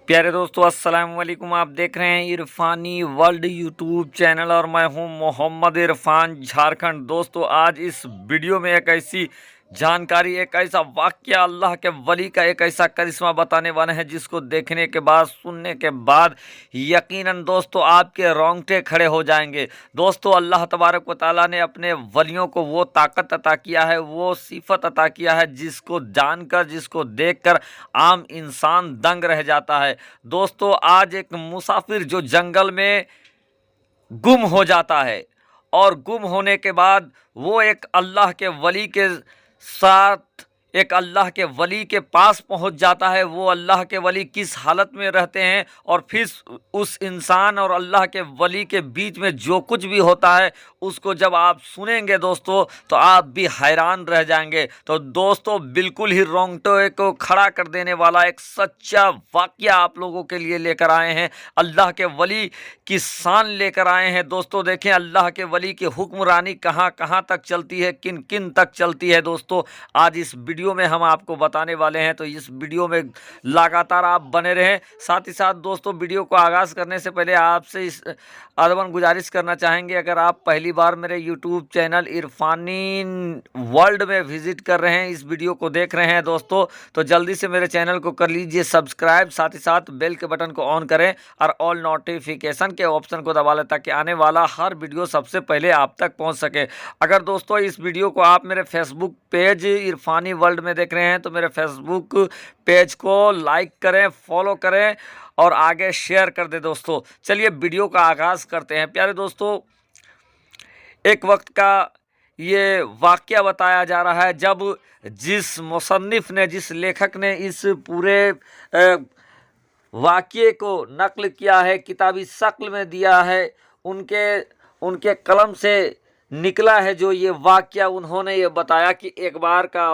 प्यारे दोस्तों, अस्सलाम वालेकुम। आप देख रहे हैं इरफानी वर्ल्ड यूट्यूब चैनल और मैं हूं मोहम्मद इरफान, झारखंड। दोस्तों, आज इस वीडियो में एक ऐसी जानकारी, एक ऐसा वाक़या, अल्लाह के वली का एक ऐसा करिश्मा बताने वाले हैं जिसको देखने के बाद, सुनने के बाद यकीनन दोस्तों आपके रोंगटे खड़े हो जाएंगे। दोस्तों, अल्लाह तबारक व तआला ने अपने वलियों को वो ताकत अता किया है, वो सिफत अता किया है जिसको जानकर, जिसको देखकर आम इंसान दंग रह जाता है। दोस्तों, आज एक मुसाफिर जो जंगल में गुम हो जाता है और गुम होने के बाद वो एक अल्लाह के वली के साथ, एक अल्लाह के वली के पास पहुंच जाता है। वो अल्लाह के वली किस हालत में रहते हैं और फिर उस इंसान और अल्लाह के वली के बीच में जो कुछ भी होता है उसको जब आप सुनेंगे दोस्तों तो आप भी हैरान रह जाएंगे। तो दोस्तों, बिल्कुल ही रोंगटे को खड़ा कर देने वाला एक सच्चा वाकया आप लोगों के लिए लेकर आए हैं। अल्लाह के वली की शान लेकर आए हैं। दोस्तों देखें, अल्लाह के वली की हुक्मरानी कहाँ कहाँ तक चलती है, किन किन तक चलती है। दोस्तों, आज इस वीडियो में हम आपको बताने वाले हैं, तो इस वीडियो में लगातार आप बने रहें। साथ ही साथ दोस्तों, वीडियो को आगाज़ करने से पहले आपसे इस अदबन गुजारिश करना चाहेंगे, अगर आप पहली बार मेरे यूट्यूब चैनल इरफानी वर्ल्ड में विजिट कर रहे हैं, इस वीडियो को देख रहे हैं दोस्तों, तो जल्दी से मेरे चैनल को कर लीजिए सब्सक्राइब। साथ ही साथ बेल के बटन को ऑन करें और ऑल नोटिफिकेशन के ऑप्शन को दबा लें ताकि आने वाला हर वीडियो सबसे पहले आप तक पहुंच सके। अगर दोस्तों इस वीडियो को आप मेरे फेसबुक पेज इरफानी वर्ल्ड में देख रहे हैं तो मेरे फेसबुक पेज को लाइक करें, फॉलो करें और आगे शेयर कर दें। दोस्तों चलिए वीडियो का आगाज़ करते हैं। प्यारे दोस्तों, एक वक्त का ये वाक़या बताया जा रहा है जब जिस मुसन्निफ़ ने, जिस लेखक ने इस पूरे वाक़ये को नक़ल किया है, किताबी शक्ल में दिया है, उनके कलम से निकला है जो ये वाक़या। उन्होंने ये बताया कि एक बार का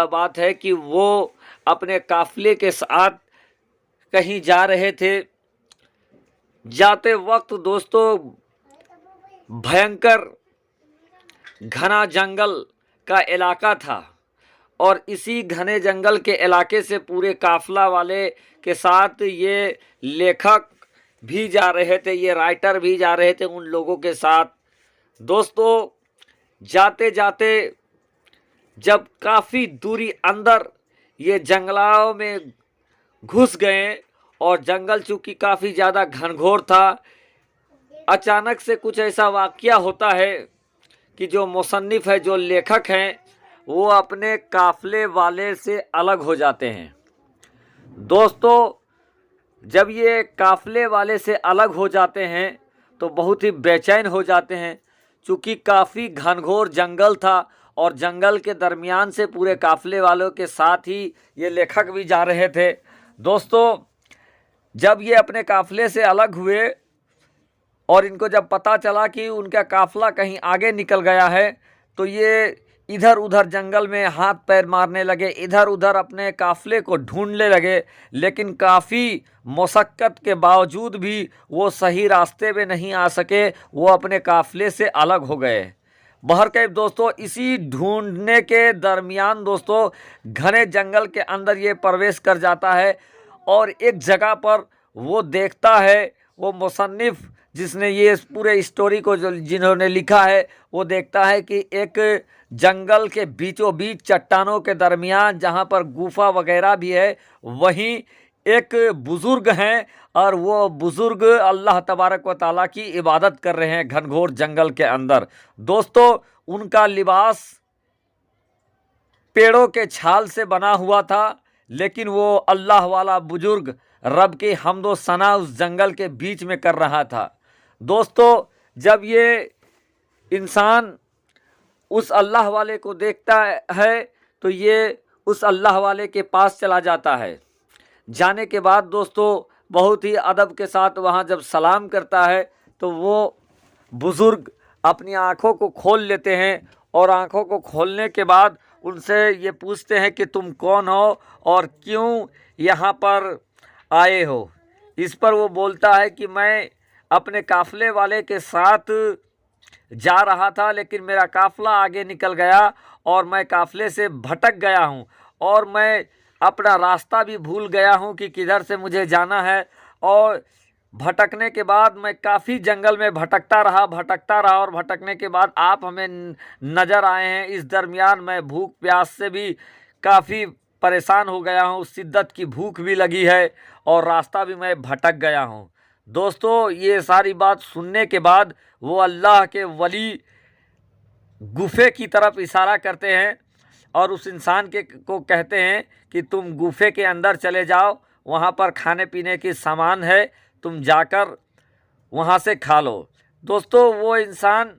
बात है कि वो अपने काफ़िले के साथ कहीं जा रहे थे। जाते वक्त दोस्तों भयंकर घना जंगल का इलाका था और इसी घने जंगल के इलाके से पूरे काफ़िला वाले के साथ ये लेखक भी जा रहे थे, ये राइटर भी जा रहे थे उन लोगों के साथ। दोस्तों, जाते जाते जब काफ़ी दूरी अंदर ये जंगलों में घुस गए और जंगल चूँकि काफ़ी ज़्यादा घनघोर था, अचानक से कुछ ऐसा वाक़या होता है कि जो मुसन्निफ़ है, जो लेखक हैं, वो अपने काफ़िले वाले से अलग हो जाते हैं। दोस्तों, जब ये काफ़िले वाले से अलग हो जाते हैं तो बहुत ही बेचैन हो जाते हैं, चूँकि काफ़ी घनघोर जंगल था और जंगल के दरमियान से पूरे काफ़िले वालों के साथ ही ये लेखक भी जा रहे थे। दोस्तों, जब ये अपने काफ़िले से अलग हुए और इनको जब पता चला कि उनका काफ़िला कहीं आगे निकल गया है तो ये इधर उधर जंगल में हाथ पैर मारने लगे, इधर उधर अपने काफ़िले को ढूंढने लगे, लेकिन काफ़ी मशक्क़त के बावजूद भी वो सही रास्ते में नहीं आ सके, वो अपने काफ़िले से अलग हो गए। बहरकैफ दोस्तों, इसी ढूंढने के दरमियान दोस्तों घने जंगल के अंदर ये प्रवेश कर जाता है और एक जगह पर वो देखता है, वो मुसन्निफ़ जिसने ये पूरे स्टोरी को जिन्होंने लिखा है, वो देखता है कि एक जंगल के बीचों बीच चट्टानों के दरमियान जहाँ पर गुफा वगैरह भी है, वहीं एक बुज़ुर्ग हैं और वो बुज़ुर्ग अल्लाह तबारक व तआला की इबादत कर रहे हैं घनघोर जंगल के अंदर। दोस्तों, उनका लिबास पेड़ों के छाल से बना हुआ था, लेकिन वो अल्लाह वाला बुजुर्ग रब की हम्दो सना उस जंगल के बीच में कर रहा था। दोस्तों, जब ये इंसान उस अल्लाह वाले को देखता है तो ये उस अल्लाह वाले के पास चला जाता है। जाने के बाद दोस्तों बहुत ही अदब के साथ वहाँ जब सलाम करता है तो वो बुज़ुर्ग अपनी आँखों को खोल लेते हैं और आँखों को खोलने के बाद उनसे ये पूछते हैं कि तुम कौन हो और क्यों यहाँ पर आए हो। इस पर वो बोलता है कि मैं अपने काफ़िले वाले के साथ जा रहा था, लेकिन मेरा काफ़िला आगे निकल गया और मैं काफ़िले से भटक गया हूँ और मैं अपना रास्ता भी भूल गया हूँ कि किधर से मुझे जाना है। और भटकने के बाद मैं काफ़ी जंगल में भटकता रहा और भटकने के बाद आप हमें नज़र आए हैं। इस दरमियान मैं भूख प्यास से भी काफ़ी परेशान हो गया हूँ, शिद्दत की भूख भी लगी है और रास्ता भी मैं भटक गया हूँ। दोस्तों, ये सारी बात सुनने के बाद वो अल्लाह के वली गुफे की तरफ इशारा करते हैं और उस इंसान को कहते हैं कि तुम गुफे के अंदर चले जाओ, वहाँ पर खाने पीने की सामान है, तुम जाकर वहाँ से खा लो। दोस्तों, वो इंसान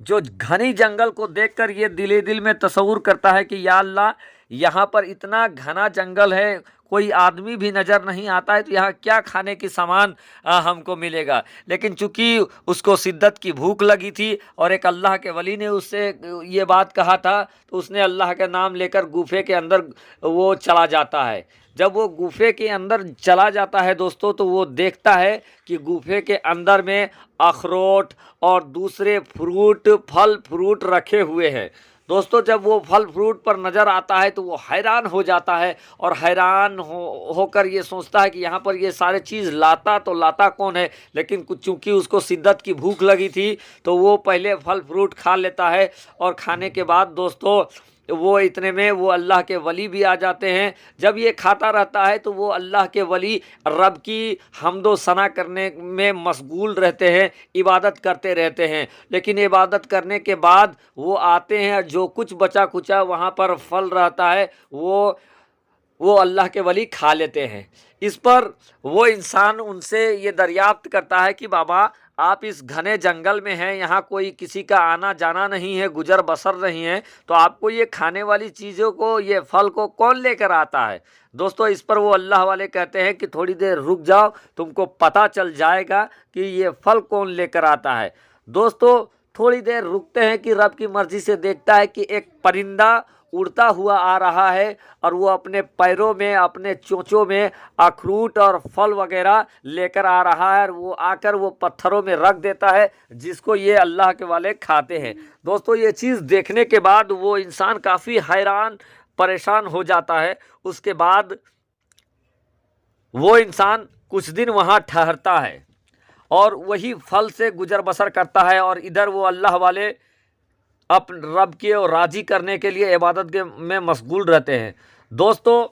जो घनी जंगल को देखकर ये दिल में तसव्वुर करता है कि या अल्लाह, यहाँ पर इतना घना जंगल है, कोई आदमी भी नज़र नहीं आता है, तो यहाँ क्या खाने की सामान हमको मिलेगा। लेकिन चूंकि उसको शिद्दत की भूख लगी थी और एक अल्लाह के वली ने उससे ये बात कहा था, तो उसने अल्लाह का नाम लेकर गुफे के अंदर वो चला जाता है। जब वो गुफे के अंदर चला जाता है दोस्तों, तो वो देखता है कि गुफे के अंदर में अखरोट और दूसरे फल फ्रूट रखे हुए हैं। दोस्तों, जब वो फल फ्रूट पर नज़र आता है तो वो हैरान हो जाता है और हैरान होकर ये सोचता है कि यहाँ पर ये सारे चीज़ लाता कौन है। लेकिन कुछ चूँकि उसको शिद्दत की भूख लगी थी, तो वो पहले फल फ्रूट खा लेता है और खाने के बाद दोस्तों वो इतने में वो अल्लाह के वली भी आ जाते हैं। जब ये खाता रहता है तो वो अल्लाह के वली रब की हम्दो सना करने में मशगूल रहते हैं, इबादत करते रहते हैं। लेकिन इबादत करने के बाद वो आते हैं, जो कुछ बचा कुचा वहाँ पर फल रहता है वो अल्लाह के वली खा लेते हैं। इस पर वो इंसान उनसे ये दरियाफ्त करता है कि बाबा, आप इस घने जंगल में हैं, यहाँ कोई किसी का आना जाना नहीं है, गुजर बसर नहीं है, तो आपको ये खाने वाली चीज़ों को, ये फल को कौन लेकर आता है। दोस्तों, इस पर वो अल्लाह वाले कहते हैं कि थोड़ी देर रुक जाओ, तुमको पता चल जाएगा कि ये फल कौन लेकर आता है। दोस्तों, थोड़ी देर रुकते हैं कि रब की मर्ज़ी से देखता है कि एक परिंदा उड़ता हुआ आ रहा है और वो अपने पैरों में, अपने चोंचों में अखरूट और फल वगैरह लेकर आ रहा है और वो आकर वो पत्थरों में रख देता है, जिसको ये अल्लाह के वाले खाते हैं। दोस्तों, ये चीज़ देखने के बाद वो इंसान काफ़ी हैरान परेशान हो जाता है। उसके बाद वो इंसान कुछ दिन वहाँ ठहरता है और वही फल से गुजर बसर करता है और इधर वो अल्लाह वाले अपने रब के और राज़ी करने के लिए इबादत के में मशगूल रहते हैं। दोस्तों,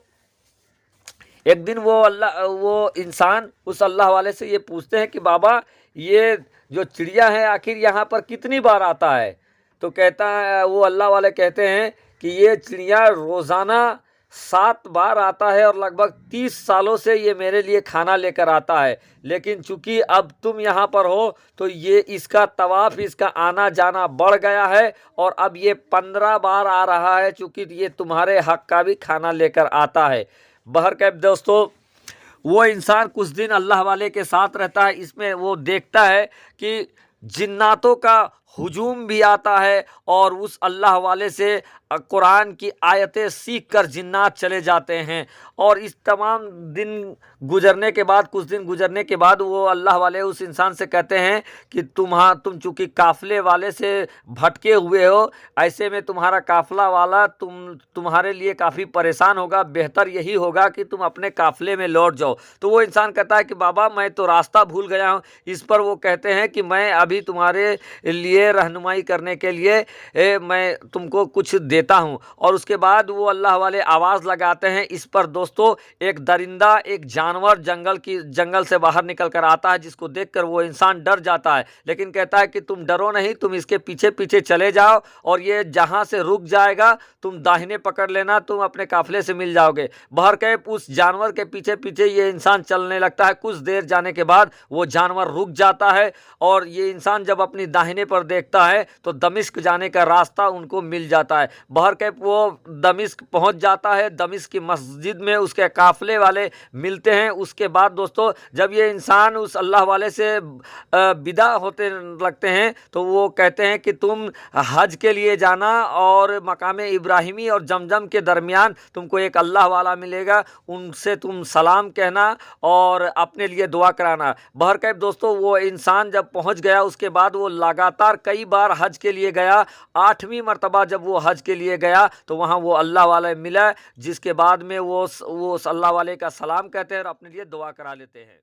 एक दिन वो इंसान उस अल्लाह वाले से ये पूछते हैं कि बाबा, ये जो चिड़िया है आखिर यहाँ पर कितनी बार आता है। तो कहता है, वो अल्लाह वाले कहते हैं कि ये चिड़िया रोज़ाना 7 बार आता है और लगभग 30 सालों से ये मेरे लिए खाना लेकर आता है। लेकिन चूंकि अब तुम यहाँ पर हो तो ये इसका तवाफ़, इसका आना जाना बढ़ गया है और अब ये 15 बार आ रहा है, चूंकि ये तुम्हारे हक का भी खाना लेकर आता है। बहरकैफ दोस्तों, वो इंसान कुछ दिन अल्लाह वाले के साथ रहता है। इसमें वो देखता है कि जिन्नातों का हुजूम भी आता है और उस अल्लाह वाले से कुरान की आयतें सीख कर जिन्नात चले जाते हैं। और इस तमाम दिन गुजरने के बाद, कुछ दिन गुजरने के बाद वो अल्लाह वाले उस इंसान से कहते हैं कि तुम चूँकि काफ़िले वाले से भटके हुए हो, ऐसे में तुम्हारा काफ़िला वाला तुम्हारे लिए काफ़ी परेशान होगा, बेहतर यही होगा कि तुम अपने काफ़िले में लौट जाओ। तो वो इंसान कहता है कि बाबा, मैं तो रास्ता भूल गया हूँ। इस पर वो कहते हैं कि मैं अभी तुम्हारे लिए रहनुमाई करने के लिए मैं तुमको कुछ देता हूँ। और उसके बाद वो अल्लाह वाले आवाज़ लगाते हैं। इस पर दोस्तों एक दरिंदा, एक जानवर जंगल से बाहर निकल कर आता है, जिसको देखकर वो इंसान डर जाता है। लेकिन कहता है कि तुम डरो नहीं, तुम इसके पीछे पीछे चले जाओ और ये जहाँ से रुक जाएगा तुम दाहिने पकड़ लेना, तुम अपने काफिले से मिल जाओगे। बहरकैफ उस जानवर के पीछे पीछे ये इंसान चलने लगता है। कुछ देर जाने के बाद वो जानवर रुक जाता है और ये इंसान जब अपनी दाहिने पर देखता है तो दमिश्क जाने का रास्ता उनको मिल जाता है। बहरकैफ वो दमिश्क पहुंच जाता है। दमिश्क की मस्जिद में उसके काफिले वाले मिलते हैं। उसके बाद दोस्तों जब ये इंसान उस अल्लाह वाले से विदा होते लगते हैं तो वो कहते हैं कि तुम हज के लिए जाना और मकाम इब्राहिमी और जमजम के दरमियान तुमको एक अल्लाह वाला मिलेगा, उनसे तुम सलाम कहना और अपने लिए दुआ कराना। बहरकैफ दोस्तों वो इंसान जब पहुंच गया उसके बाद वो लगातार कई बार हज के लिए गया। 8वीं मर्तबा जब वो हज के लिए गया तो वहाँ वो अल्लाह वाले मिला, जिसके बाद में वो उस अल्लाह वाले का सलाम कहते हैं और अपने लिए दुआ करा लेते हैं।